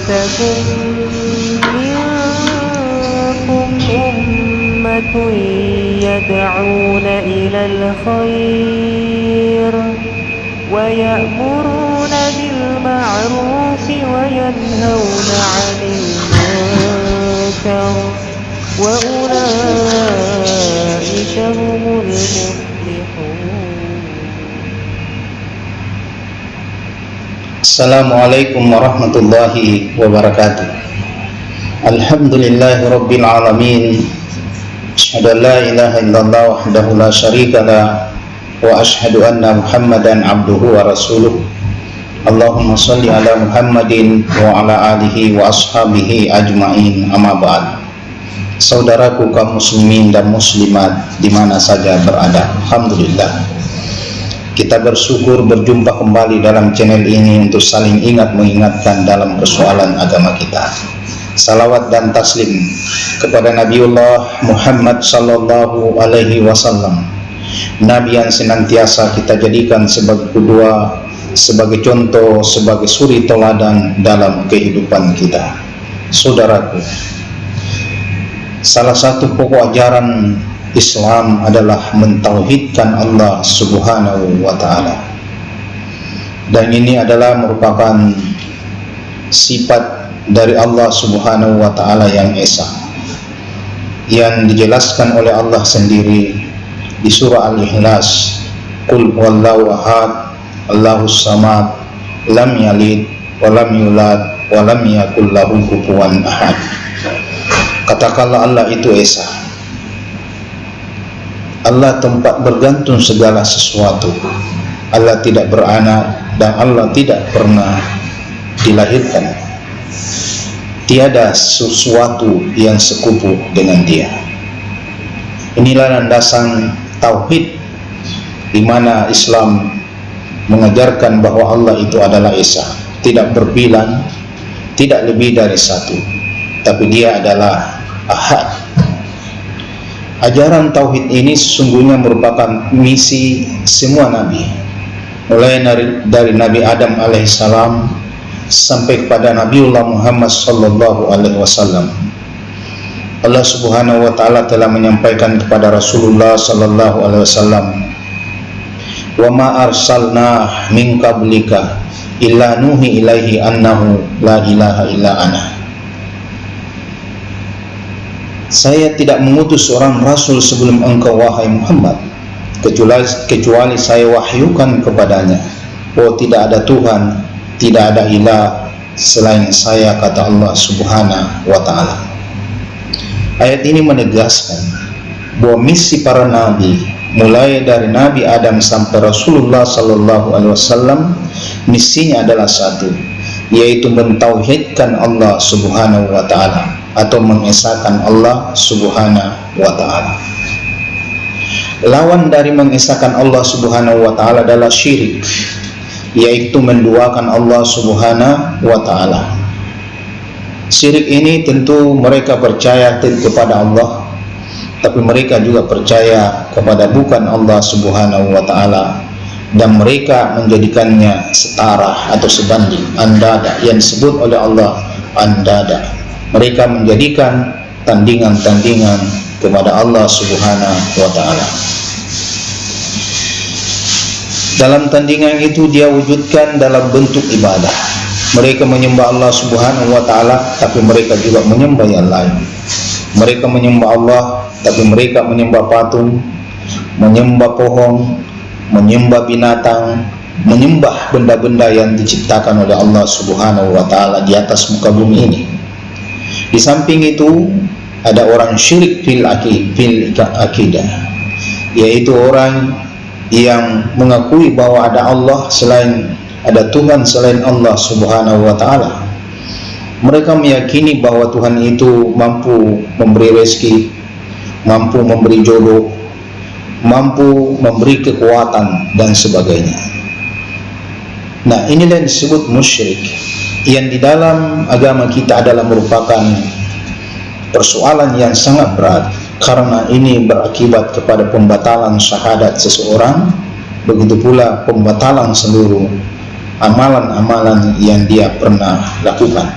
ولتكن منكم أمة يدعون إلى الخير ويأمرون بالمعروف وينهون عن المنكر وأولئك هم المفلحون. Assalamualaikum warahmatullahi wabarakatuh. Alhamdulillahi rabbil alamin. Asyhadu an la ilaha illallah wahdahu la syarika lah wa asyhadu anna Muhammadan abduhu wa rasuluh. Allahumma shalli ala Muhammadin wa ala alihi wa ashabihi ajmain, amma ba'd. Saudaraku kaum muslimin dan muslimat di mana saja berada, alhamdulillah kita bersyukur berjumpa kembali dalam channel ini untuk saling ingat mengingatkan dalam persoalan agama kita. Salawat dan taslim kepada Nabiullah Muhammad sallallahu alaihi wasallam, Nabi yang senantiasa kita jadikan sebagai kedua, sebagai contoh, sebagai suri teladan dalam kehidupan kita. Saudaraku, salah satu pokok ajaran Islam adalah mentauhidkan Allah Subhanahu wa ta'ala, dan ini adalah merupakan sifat dari Allah Subhanahu wa ta'ala yang esa, yang dijelaskan oleh Allah sendiri di surah Al-Ikhlas. Qul huwallahu ahad, Allahus samad, lam yalid wa lam yulad wa lam yakul lahu kufuwan ahad. Katakanlah Allah itu esa, Allah tempat bergantung segala sesuatu, Allah tidak beranak dan Allah tidak pernah dilahirkan. Tiada sesuatu yang sekufu dengan Dia. Inilah landasan tauhid di mana Islam mengajarkan bahwa Allah itu adalah esa, tidak berbilang, tidak lebih dari satu, tapi Dia adalah ahad. Ajaran tauhid ini sesungguhnya merupakan misi semua nabi, mulai dari Nabi Adam alaihissalam sampai kepada Nabiullah Muhammad sallallahu alaihi wasallam. Allah Subhanahu wa taala telah menyampaikan kepada Rasulullah sallallahu alaihi wasallam, "Wa ma arsalna min qablika illa nuhi ilaihi annahu la ilaha illa ana." Saya tidak mengutus seorang rasul sebelum engkau wahai Muhammad, kecuali saya wahyukan kepadanya, oh tidak ada Tuhan, tidak ada ilah selain saya, kata Allah Subhanahu wa ta'ala. Ayat ini menegaskan bahwa misi para nabi, mulai dari Nabi Adam sampai Rasulullah sallallahu alaihi wasallam, misinya adalah satu, yaitu mentauhidkan Allah Subhanahu wa ta'ala atau mengesahkan Allah Subhanahu wa ta'ala. Lawan dari mengesahkan Allah Subhanahu wa ta'ala adalah syirik, yaitu menduakan Allah Subhanahu wa ta'ala. Syirik ini tentu mereka percaya kepada Allah, tapi mereka juga percaya kepada bukan Allah Subhanahu wa ta'ala, dan mereka menjadikannya setara atau sebanding, andada, yang disebut oleh Allah andada. Mereka menjadikan tandingan-tandingan kepada Allah Subhanahu wa ta'ala. Dalam tandingan itu dia wujudkan dalam bentuk ibadah. Mereka menyembah Allah Subhanahu wa ta'ala, tapi mereka juga menyembah yang lain. Mereka menyembah Allah, tapi mereka menyembah patung, menyembah pohon, menyembah binatang, menyembah benda-benda yang diciptakan oleh Allah Subhanahu wa ta'ala di atas muka bumi ini. Di samping itu ada orang syirik fil akidah, yaitu orang yang mengakui bahwa ada Allah selain, ada Tuhan selain Allah Subhanahu wa ta'ala. Mereka meyakini bahwa Tuhan itu mampu memberi rezeki, mampu memberi jodoh, mampu memberi kekuatan dan sebagainya. Nah, inilah yang disebut musyrik, yang di dalam agama kita adalah merupakan persoalan yang sangat berat, karena ini berakibat kepada pembatalan syahadat seseorang, begitu pula pembatalan seluruh amalan-amalan yang dia pernah lakukan.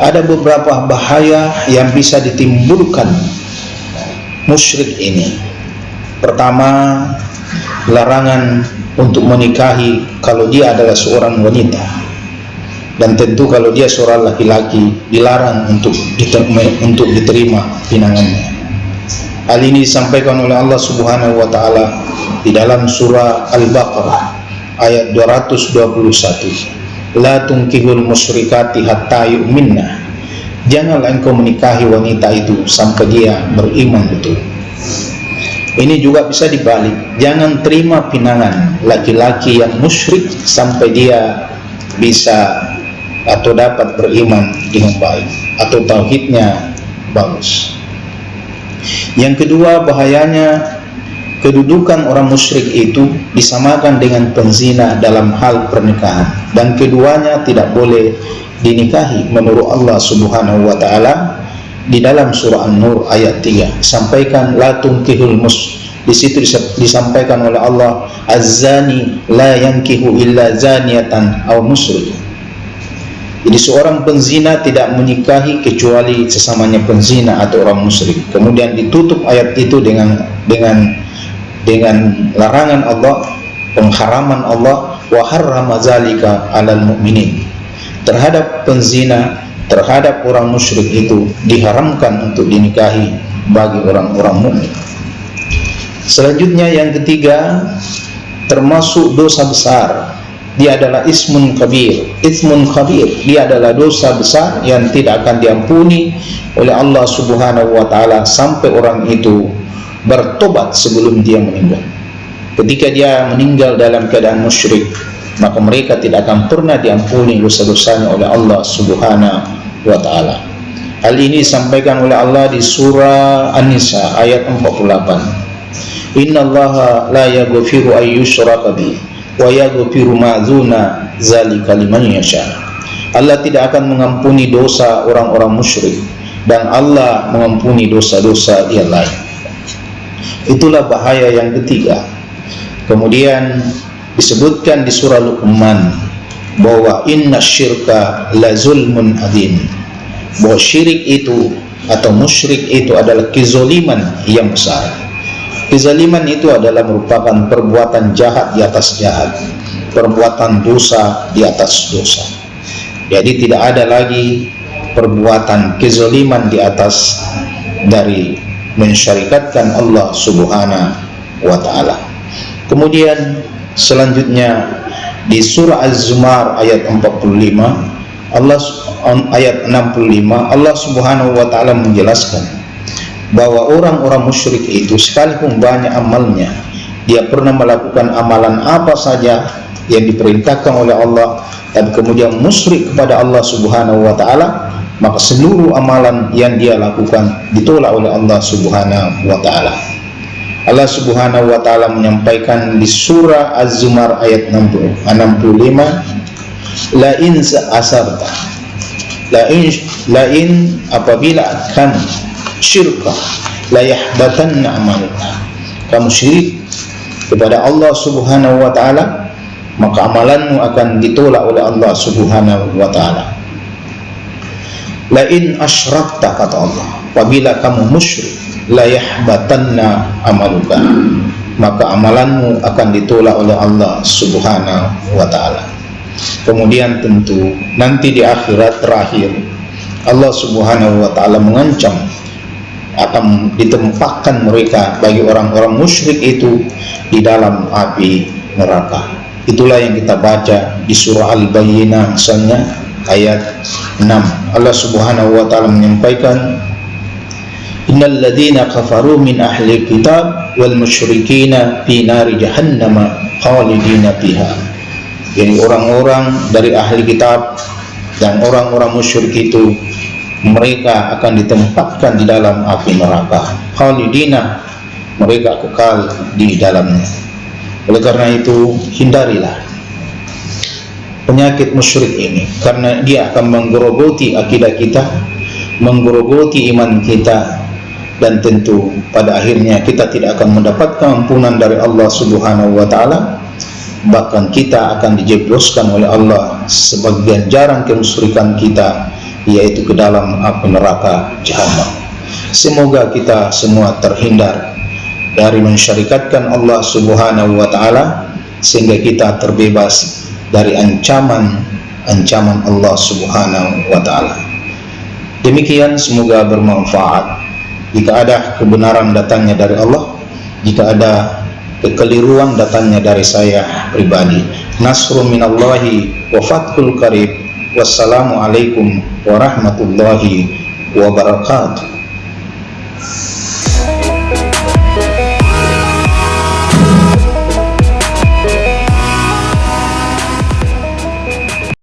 Ada beberapa bahaya yang bisa ditimbulkan musyrik ini. Pertama, larangan untuk menikahi kalau dia adalah seorang wanita, dan tentu kalau dia seorang laki-laki dilarang untuk diterima pinangannya. Hal ini disampaikan oleh Allah Subhanahu wa taala di dalam surah Al-Baqarah ayat 221. La tunkihul musyrikati hatta yu'minna. Janganlah engkau menikahi wanita itu sampai dia beriman betul. Ini juga bisa dibalik. Jangan terima pinangan laki-laki yang musyrik sampai dia bisa atau dapat beriman dengan baik atau tauhidnya bagus. Yang kedua, bahayanya kedudukan orang musyrik itu disamakan dengan penzina dalam hal pernikahan, dan keduanya tidak boleh dinikahi menurut Allah Subhanahu wa taala di dalam surah An-Nur ayat 3. Sampaikan la tunkihul di situ disampaikan oleh Allah az-zani la yankihu illa zaniyatan aw musyrik. Jadi seorang penzina tidak menikahi kecuali sesamanya penzina atau orang musyrik. Kemudian ditutup ayat itu dengan larangan Allah, pengharaman Allah, wa harrama zalika 'alal mu'minin. Terhadap penzina, terhadap orang musyrik itu diharamkan untuk dinikahi bagi orang-orang mukmin. Selanjutnya yang ketiga, termasuk dosa besar. Dia adalah ismun kabir. Ismun kabir, dia adalah dosa besar yang tidak akan diampuni oleh Allah Subhanahu wa taala sampai orang itu bertobat sebelum dia meninggal. Ketika dia meninggal dalam keadaan musyrik, maka mereka tidak akan pernah diampuni dosa-dosanya oleh Allah Subhanahu wa taala. Hal ini disampaikan oleh Allah di surah An-Nisa ayat 48. Innallaha la yaghfiru ay yushraka bihi wa yaghfiru ma dzuna zalika liman yasha. Allah tidak akan mengampuni dosa orang-orang musyrik, dan Allah mengampuni dosa-dosa yang lain. Itulah bahaya yang ketiga. Kemudian disebutkan di surah Luqman bahwa inna syirka la zulmun adzim, bahwa syirik itu atau musyrik itu adalah kezaliman yang besar. Kezaliman itu adalah merupakan perbuatan jahat di atas jahat, perbuatan dosa di atas dosa. Jadi tidak ada lagi perbuatan kezaliman di atas dari mensyarikatkan Allah Subhanahu wa taala. Kemudian selanjutnya di surah Az-Zumar ayat 45, ayat 65, Allah Subhanahu wa taala menjelaskan bahwa orang-orang musyrik itu sekalipun banyak amalnya, dia pernah melakukan amalan apa saja yang diperintahkan oleh Allah, dan kemudian musyrik kepada Allah Subhanahu wa taala, maka seluruh amalan yang dia lakukan ditolak oleh Allah Subhanahu wa taala. Allah Subhanahu wa taala menyampaikan di surah Az-Zumar ayat 65, la in asarta, la in apabila kamu syirka la yahbatanna amaluka, kamu syirik kepada Allah Subhanahu wa taala, maka amalanmu akan ditolak oleh Allah Subhanahu wa taala. La in asyrakta, kata Allah, apabila kamu musyrik, la yahbatanna amaluka, maka amalanmu akan ditolak oleh Allah Subhanahu wa taala. Kemudian tentu nanti di akhirat terakhir Allah Subhanahu wa taala mengancam akan ditempatkan mereka bagi orang-orang musyrik itu di dalam api neraka. Itulah yang kita baca di surah Al-Bayyinah misalnya ayat 6. Allah Subhanahu wa taala menyampaikan, innal ladzina kafaru min ahli kitab wal musyrikina fi nari jahannam khalidina fiha. Jadi orang-orang dari ahli kitab dan orang-orang musyrik itu mereka akan ditempatkan di dalam api neraka, khalidina, mereka kekal di dalamnya. Oleh karena itu hindarilah penyakit musyrik ini, karena dia akan menggerogoti akidah kita, menggerogoti iman kita, dan tentu pada akhirnya kita tidak akan mendapatkan ampunan dari Allah Subhanahu wa taala. Bahkan kita akan dijebloskan oleh Allah sebagai ganjaran kemusyrikan kita yaitu ke dalam api neraka Jahannam. Semoga kita semua terhindar dari mensyarikatkan Allah Subhanahu wa taala, sehingga kita terbebas dari ancaman Allah Subhanahu wa taala. Demikian, semoga bermanfaat. Jika ada kebenaran datangnya dari Allah, jika ada kekeliruan datangnya dari saya pribadi. Nasrun minallahi wa fathul qarib. Wassalamualaikum warahmatullahi wabarakatuh.